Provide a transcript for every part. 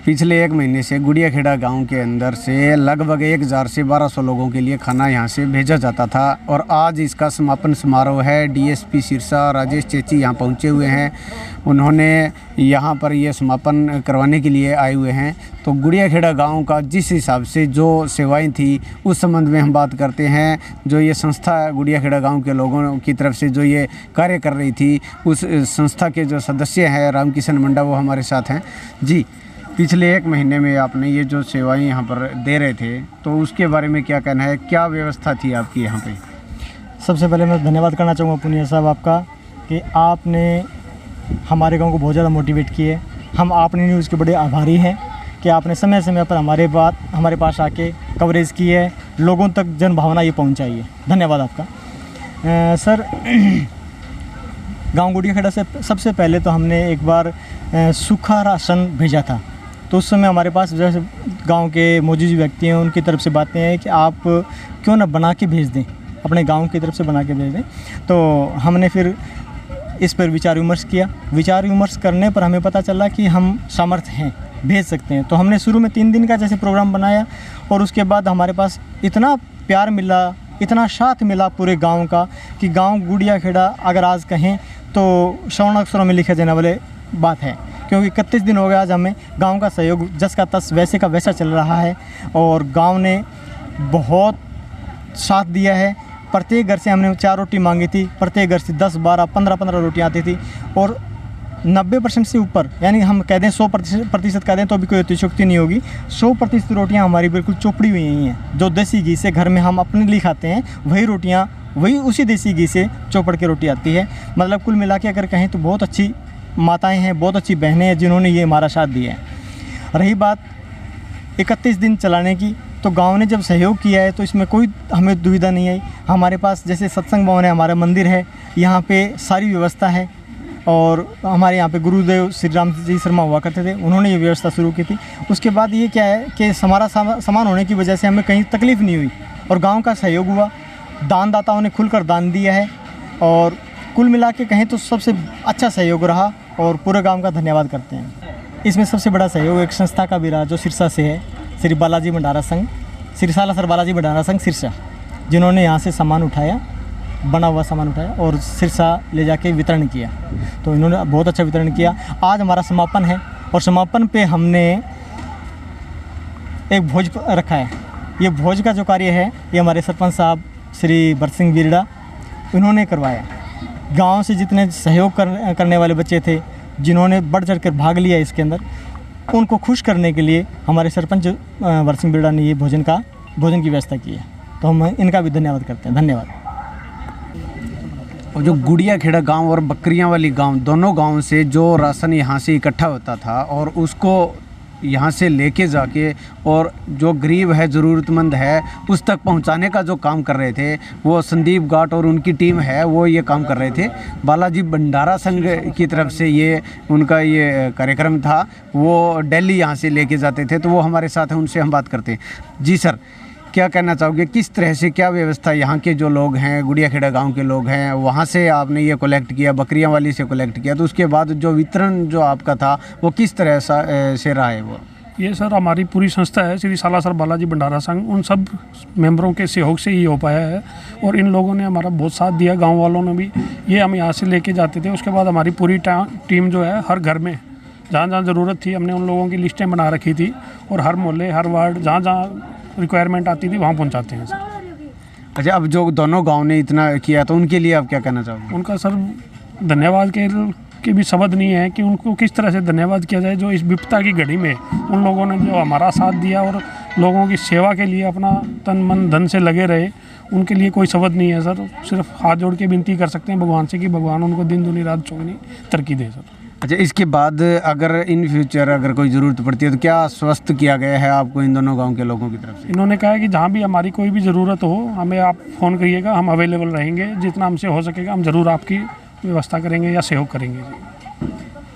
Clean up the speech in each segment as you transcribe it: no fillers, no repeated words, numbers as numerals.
पिछले 1 महीने से गुड़ियाखेड़ा गांव के अंदर से लगभग 1000 से 1200 लोगों के लिए खाना यहां से भेजा जाता था और आज इसका समापन समारोह है। डीएसपी सिरसा राजेश चेची यहां पहुंचे हुए हैं। उन्होंने यहां पर ये समापन करवाने के लिए आए हुए हैं। तो गुड़ियाखेड़ा गांव का जिस हिसाब से जो सेवाएं थी उस संबंध में हम बात करते हैं। जो ये संस्था गुड़ियाखेड़ा गांव के लोगों की तरफ से जो ये कार्य कर रही थी, उस संस्था के जो सदस्य हैं रामकिशन मंडा, वो हमारे साथ हैं। जी, पिछले 1 महीने में आपने ये जो सेवाएं यहाँ पर दे रहे थे, तो उसके बारे में क्या कहना है? क्या व्यवस्था थी आपकी यहाँ पे? सबसे पहले मैं धन्यवाद करना चाहूँगा पुनिया साहब आपका कि आपने हमारे गांव को बहुत ज़्यादा मोटिवेट किए। हम आपने न्यूज़ के बड़े आभारी हैं कि आपने समय समय पर हमारे पास आके कवरेज की है, लोगों तक जन भावना ये पहुँचाई है। धन्यवाद आपका। सर, गांव गुड़ियाखेड़ा से सबसे पहले तो हमने एक बार सूखा राशन भेजा था। तो उस समय हमारे पास जैसे गांव के मौजूद व्यक्ति हैं, उनकी तरफ से बातें हैं कि आप क्यों ना बना के भेज दें, अपने गांव की तरफ से बना के भेज दें। तो हमने फिर इस पर विचार विमर्श किया। विचार विमर्श करने पर हमें पता चला कि हम समर्थ हैं, भेज सकते हैं। तो हमने शुरू में 3 दिन का जैसे प्रोग्राम बनाया और उसके बाद हमारे पास इतना प्यार मिला, इतना साथ मिला पूरे गाँव का कि गाँव गुड़ियाखेड़ा अगर आज कहें तो स्वर्ण अक्षरों में लिखे जाने वाले बात है। क्योंकि 31 दिन हो गया आज हमें गांव का सहयोग जस का तस वैसे का वैसा चल रहा है और गांव ने बहुत साथ दिया है। प्रत्येक घर से हमने 4 रोटी मांगी थी, प्रत्येक घर से 10, 12, 15 रोटियां आती थी और 90% से ऊपर, यानी हम कह दें 100% कह दें तो भी कोई अतिशयोक्ति नहीं होगी, 100% रोटियाँ हमारी बिल्कुल चोपड़ी हुई हैं। जो देसी घी से घर में हम अपने लिए खाते हैं वही रोटियाँ, वही उसी देसी घी से चौपड़ के रोटी आती है। मतलब कुल मिला के अगर कहें तो बहुत अच्छी माताएं हैं, बहुत अच्छी बहनें हैं जिन्होंने ये हमारा साथ दिया है। रही बात 31 दिन चलाने की, तो गांव ने जब सहयोग किया है तो इसमें कोई हमें दुविधा नहीं आई। हमारे पास जैसे सत्संग भवन है, हमारा मंदिर है, यहाँ पे सारी व्यवस्था है और हमारे यहाँ पे गुरुदेव श्री राम जी शर्मा हुआ करते थे, उन्होंने ये व्यवस्था शुरू की थी। उसके बाद ये क्या है कि हमारा सामान होने की वजह से हमें कहीं तकलीफ़ नहीं हुई और गाँव का सहयोग हुआ। दानदाताओं ने खुलकर दान दिया है और कुल मिला के कहें तो सबसे अच्छा सहयोग रहा और पूरे गांव का धन्यवाद करते हैं। इसमें सबसे बड़ा सहयोग एक संस्था का भी रहा जो सिरसा से है, श्री बालाजी भंडारा संघ, श्री सालासर बालाजी भंडारा संघ सिरसा, जिन्होंने यहाँ से सामान उठाया, बना हुआ सामान उठाया और सिरसा ले जाके वितरण किया। तो इन्होंने बहुत अच्छा वितरण किया। आज हमारा समापन है और समापन पे हमने एक भोज रखा है। ये भोज का जो कार्य है ये हमारे सरपंच साहब श्री भरत सिंह बिरड़ा, उन्होंने करवाया। गांव से जितने सहयोग करने वाले बच्चे थे जिन्होंने बढ़ चढ़ कर भाग लिया इसके अंदर, उनको खुश करने के लिए हमारे सरपंच भरत सिंह बिरड़ा ने ये भोजन की व्यवस्था की है। तो हम इनका भी धन्यवाद करते हैं। धन्यवाद। और जो गुड़ियाखेड़ा गांव और बकरियां वाली गांव, दोनों गांव से जो राशन यहाँ से इकट्ठा होता था और उसको यहाँ से लेके जाके और जो गरीब है, ज़रूरतमंद है, उस तक पहुँचाने का जो काम कर रहे थे वो संदीप घाट और उनकी टीम है, वो ये काम कर रहे थे। बालाजी भंडारा संघ की तरफ से ये उनका ये कार्यक्रम था, वो दिल्ली यहाँ से लेके जाते थे। तो वो हमारे साथ हैं, उनसे हम बात करते हैं। जी सर, क्या कहना चाहोगे, किस तरह से क्या व्यवस्था यहाँ के जो लोग हैं, गुड़ियाखेड़ा गांव के लोग हैं, वहाँ से आपने ये कलेक्ट किया, बकरियाँ वाली से कलेक्ट किया, तो उसके बाद जो वितरण जो आपका था वो किस तरह से रहा है? वो ये सर हमारी पूरी संस्था है श्री सालासर बालाजी भंडारा संघ, उन सब मेंबरों के सहयोग से ही हो पाया है और इन लोगों ने हमारा बहुत साथ दिया। गाँव वालों ने भी, ये हम यहाँ से लेके जाते थे। उसके बाद हमारी पूरी टीम जो है हर घर में जहाँ जहाँ ज़रूरत थी हमने उन लोगों की लिस्टें बना रखी थी और हर मोहल्ले, हर वार्ड, जहाँ जहाँ रिक्वायरमेंट आती थी वहाँ पहुँचाते हैं सर। अच्छा, अब जो दोनों गांव ने इतना किया तो उनके लिए आप क्या कहना चाहोगे? उनका सर धन्यवाद के भी शब्द नहीं है कि उनको किस तरह से धन्यवाद किया जाए। जो इस विपदा की घड़ी में उन लोगों ने जो हमारा साथ दिया और लोगों की सेवा के लिए अपना तन मन धन से लगे रहे, उनके लिए कोई शब्द नहीं है सर। सिर्फ हाथ जोड़ के विनती कर सकते हैं भगवान से कि भगवान उनको दिन दूनी रात चौगुनी तरक्की दे सर। अच्छा, इसके बाद अगर इन फ्यूचर अगर कोई ज़रूरत पड़ती है तो क्या आश्वस्त किया गया है आपको इन दोनों गांव के लोगों की तरफ से? इन्होंने कहा है कि जहाँ भी हमारी कोई भी ज़रूरत हो हमें आप फ़ोन करिएगा, हम अवेलेबल रहेंगे, जितना हमसे हो सकेगा हम ज़रूर आपकी व्यवस्था करेंगे या सहयोग करेंगे।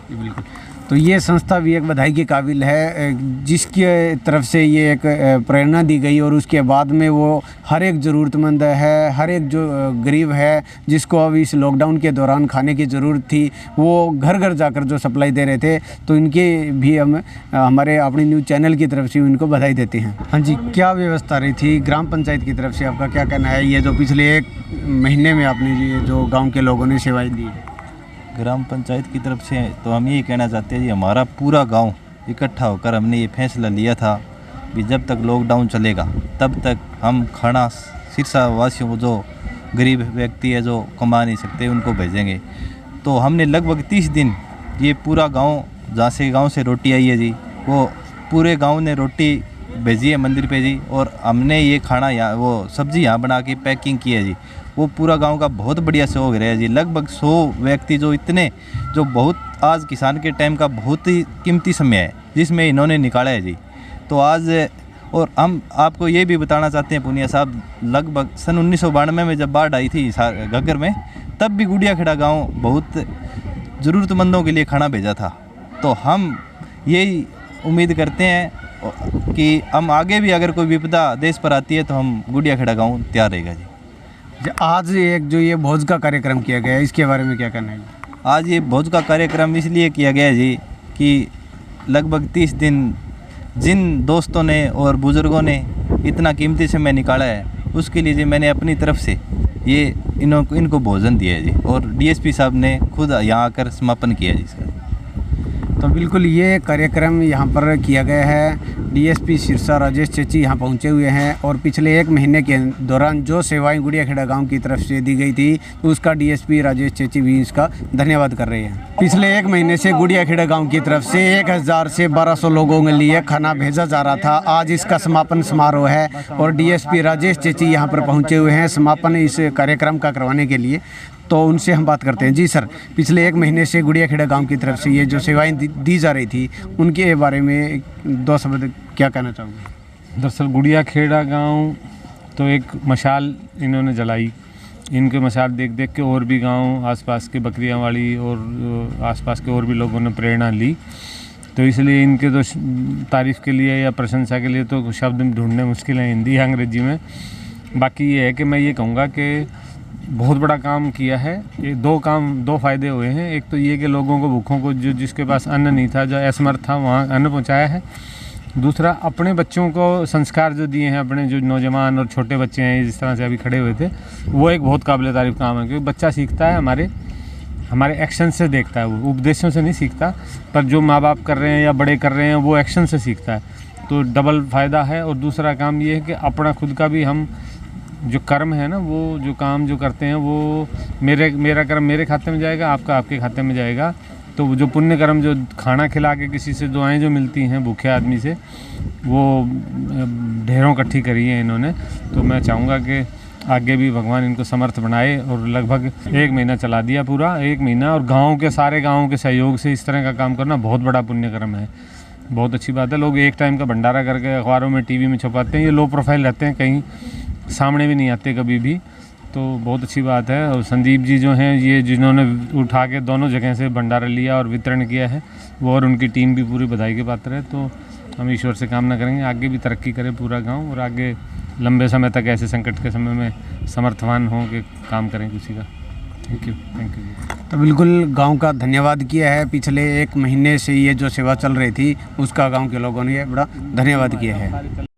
जी बिल्कुल। तो ये संस्था भी एक बधाई के काबिल है, जिसके तरफ से ये एक प्रेरणा दी गई और उसके बाद में वो हर एक ज़रूरतमंद है, हर एक जो गरीब है जिसको अब इस लॉकडाउन के दौरान खाने की ज़रूरत थी, वो घर घर जाकर जो सप्लाई दे रहे थे, तो इनके भी हम हमारे अपनी न्यूज़ चैनल की तरफ से उनको बधाई देते हैं। हाँ जी, क्या व्यवस्था रही थी ग्राम पंचायत की तरफ से, आपका क्या कहना है ये जो पिछले 1 महीने में आपने ये जो गाँव के लोगों ने सेवाएँ दी है? ग्राम पंचायत की तरफ से तो हम यही कहना चाहते हैं जी, हमारा पूरा गांव इकट्ठा होकर हमने ये फैसला लिया था कि जब तक लॉकडाउन चलेगा तब तक हम खाना सिरसा वासियों को, जो गरीब व्यक्ति है जो कमा नहीं सकते, उनको भेजेंगे। तो हमने लगभग 30 दिन ये पूरा गांव, जहाँ से गांव से रोटी आई है जी, वो पूरे गांव ने रोटी भेजी है मंदिर पे जी, और हमने ये खाना यहाँ, वो सब्ज़ी यहाँ बना के पैकिंग की है जी। वो पूरा गांव का बहुत बढ़िया सहयोग रहा है जी। लगभग 100 व्यक्ति जो बहुत आज किसान के टाइम का बहुत ही कीमती समय है जिसमें इन्होंने निकाला है जी। तो आज और हम आपको ये भी बताना चाहते हैं पुनिया साहब, लगभग सन 1992 में जब बाढ़ आई थी घग्गर में, तब भी गुड़ियाखेड़ा गांव बहुत ज़रूरतमंदों के लिए खाना भेजा था। तो हम यही उम्मीद करते हैं कि हम आगे भी अगर कोई विपदा देश पर आती है तो हम गुड़ियाखेड़ा गांव तैयार रहेगा जी। आज एक जो ये भोज का कार्यक्रम किया गया है, इसके बारे में क्या कहना है? आज ये भोज का कार्यक्रम इसलिए किया गया है जी कि लगभग 30 दिन जिन दोस्तों ने और बुज़ुर्गों ने इतना कीमती समय निकाला है, उसके लिए जी मैंने अपनी तरफ से ये इनको भोजन दिया है जी, और डीएसपी साहब ने खुद यहाँ आकर समापन किया जी इसका। तो बिल्कुल ये कार्यक्रम यहाँ पर किया गया है। डीएसपी सिरसा राजेश चेची यहाँ पहुँचे हुए हैं और पिछले 1 महीने के दौरान जो सेवाएं गुड़ियाखेड़ा गांव की तरफ से दी गई थी, तो उसका डीएसपी राजेश चेची भी इसका धन्यवाद कर रहे हैं। पिछले 1 महीने से गुड़ियाखेड़ा गांव की तरफ से 1000 से 1200 लोगों के लिए खाना भेजा जा रहा था। आज इसका समापन समारोह है और डीएसपी राजेश चेची यहाँ पर पहुँचे हुए हैं समापन इस कार्यक्रम का करवाने के लिए। तो उनसे हम बात करते हैं। जी सर, पिछले 1 महीने से गुड़ियाखेड़ा गांव की तरफ से ये जो सेवाएं दी जा रही थी, उनके बारे में 2 शब्द क्या कहना चाहोगे? दरअसल गुड़ियाखेड़ा गांव तो एक मशाल इन्होंने जलाई। इनके मशाल देख देख के और भी गांव आसपास के बकरियांवाड़ी और आसपास के और भी लोगों ने प्रेरणा ली। तो इसलिए इनके तो तारीफ़ के लिए या प्रशंसा के लिए तो शब्द ढूंढने मुश्किल हैं हिंदी या अंग्रेजी में। बाकी ये है कि मैं ये कहूँगा कि बहुत बड़ा काम किया है। ये 2 फ़ायदे हुए हैं। एक तो ये कि लोगों को, भूखों को, जो जिसके पास अन्न नहीं था, जो असमर्थ था, वहाँ अन्न पहुँचाया है। दूसरा, अपने बच्चों को संस्कार जो दिए हैं, अपने जो नौजवान और छोटे बच्चे हैं जिस तरह से अभी खड़े हुए थे, वो एक बहुत काबिल तारीफ़ काम है। क्योंकि बच्चा सीखता है हमारे एक्शन से देखता है, वो उपदेशों से नहीं सीखता, पर जो माँ बाप कर रहे हैं या बड़े कर रहे हैं वो एक्शन से सीखता है। तो डबल फ़ायदा है। और दूसरा काम ये है कि अपना खुद का भी हम जो कर्म है ना, वो जो काम जो करते हैं, वो मेरा कर्म मेरे खाते में जाएगा, आपका आपके खाते में जाएगा। तो जो पुण्य कर्म, जो खाना खिला के किसी से दुआएं जो मिलती हैं भूखे आदमी से, वो ढेरों इकट्ठी करी है इन्होंने। तो मैं चाहूँगा कि आगे भी भगवान इनको समर्थ बनाए। और लगभग 1 महीना चला दिया, पूरा 1 महीना, और गाँव के सारे गाँव के सहयोग से इस तरह का काम करना बहुत बड़ा पुण्य कर्म है। बहुत अच्छी बात है। लोग एक टाइम का भंडारा करके अखबारों में, टीवी में छुपाते हैं। ये लो प्रोफाइल रहते हैं, कहीं सामने भी नहीं आते कभी भी। तो बहुत अच्छी बात है। और संदीप जी जो हैं, ये जिन्होंने उठा के दोनों जगह से भंडारा लिया और वितरण किया है, वो और उनकी टीम भी पूरी बधाई के पात्र है। तो हम ईश्वर से कामना करेंगे आगे भी तरक्की करे पूरा गांव, और आगे लंबे समय तक ऐसे संकट के समय में समर्थवान हों कि काम करें किसी का। थैंक यू तो बिल्कुल गांव का धन्यवाद किया है। पिछले 1 महीने से ये जो सेवा चल रही थी, उसका गांव के लोगों ने बड़ा धन्यवाद किया है।